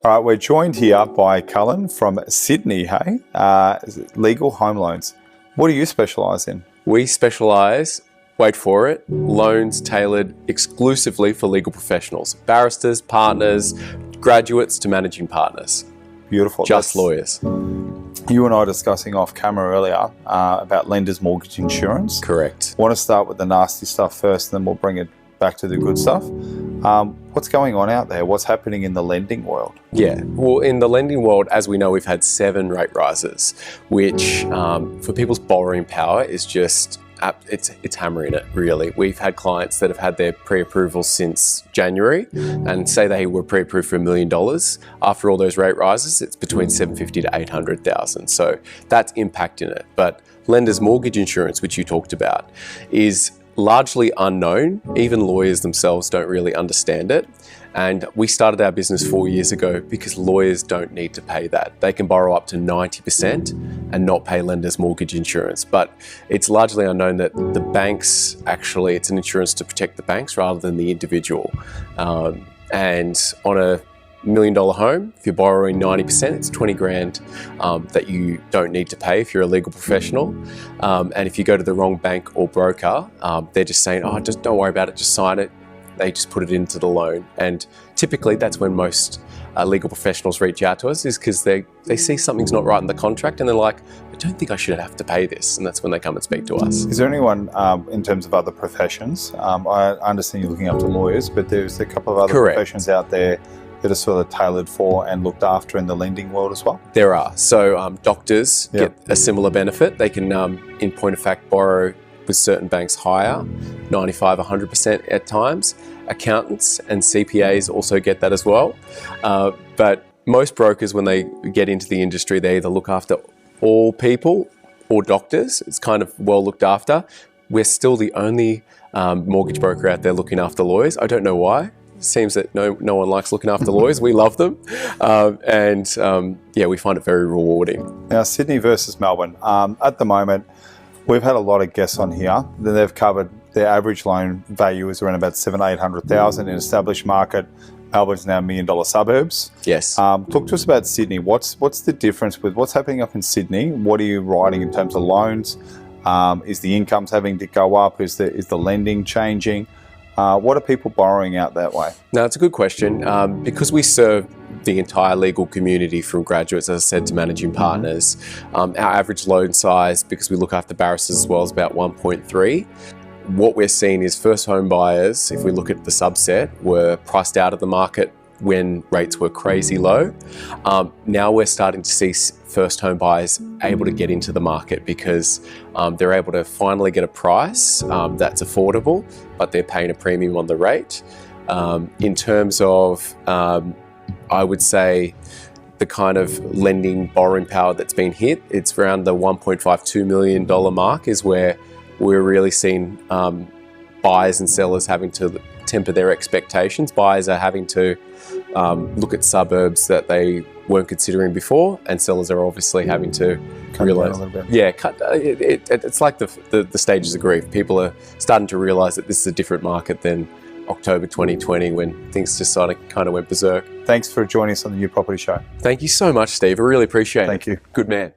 All right, we're joined here by Cullen from Sydney, hey? Legal home loans. What do you specialise in? We specialise, wait for it, loans tailored exclusively for legal professionals. Barristers, partners, graduates to managing partners. Beautiful. Just lawyers. You and I were discussing off camera earlier about lenders' mortgage insurance. Correct. I want to start with the nasty stuff first, and then we'll bring it back to the good stuff. What's going on out there? What's happening in the lending world? Yeah, well, in the lending world, as we know, we've had 7 rate rises, which for people's borrowing power is just, it's hammering it, really. We've had clients that have had their pre-approval since January and say they were pre-approved for $1 million. After all those rate rises, it's between $750,000 to $800,000. So that's impacting it. But lenders' mortgage insurance, which you talked about, is largely unknown. Even lawyers themselves don't really understand it. And we started our business 4 years ago because lawyers don't need to pay that. They can borrow up to 90% and not pay lenders' mortgage insurance. But it's largely unknown that the banks, actually, it's an insurance to protect the banks rather than the individual. And on a $1 million home, if you're borrowing 90%, it's 20 grand that you don't need to pay if you're a legal professional. And if you go to the wrong bank or broker, they're just saying, oh, just don't worry about it, just sign it. They just put it into the loan. And typically that's when most legal professionals reach out to us, is because they see something's not right in the contract and they're like, I don't think I should have to pay this. And that's when they come and speak to us. Is there anyone, in terms of other professions, I understand you're looking after lawyers, but there's a couple of other professions out there that are sort of tailored for and looked after in the lending world as well? There are. So doctors get a similar benefit. They can, in point of fact, borrow with certain banks higher, 95, 100% at times. Accountants and CPAs also get that as well. But most brokers, when they get into the industry, they either look after all people or doctors. It's kind of well looked after. We're still the only mortgage broker out there looking after lawyers. I don't know why. It seems that no one likes looking after lawyers. We love them. We find it very rewarding. Now, Sydney versus Melbourne. At the moment, we've had a lot of guests on here. They've covered their average loan value is around about $700,000-800,000 in established market. Melbourne's now $1 million suburbs. Yes. Talk to us about Sydney. What's the difference with what's happening up in Sydney? What are you writing in terms of loans? Is the incomes having to go up? Is the lending changing? What are people borrowing out that way? No, it's a good question. Because we serve the entire legal community, from graduates, as I said, to managing partners, our average loan size, because we look after barristers as well, is about 1.3. What we're seeing is first home buyers, if we look at the subset, were priced out of the market when rates were crazy low. Now we're starting to see first home buyers able to get into the market because they're able to finally get a price that's affordable, but they're paying a premium on the rate. In terms of, I would say, the kind of lending borrowing power that's been hit, it's around the $1.52 million mark is where we're really seeing buyers and sellers having to temper their expectations. Buyers are having to look at suburbs that they weren't considering before, and sellers are obviously having to realise. It's like the stages of grief. People are starting to realise that this is a different market than October 2020 when things just kind of went berserk. Thanks for joining us on the New Property Show. Thank you so much, Steve. I really appreciate it. Thank you. Good man.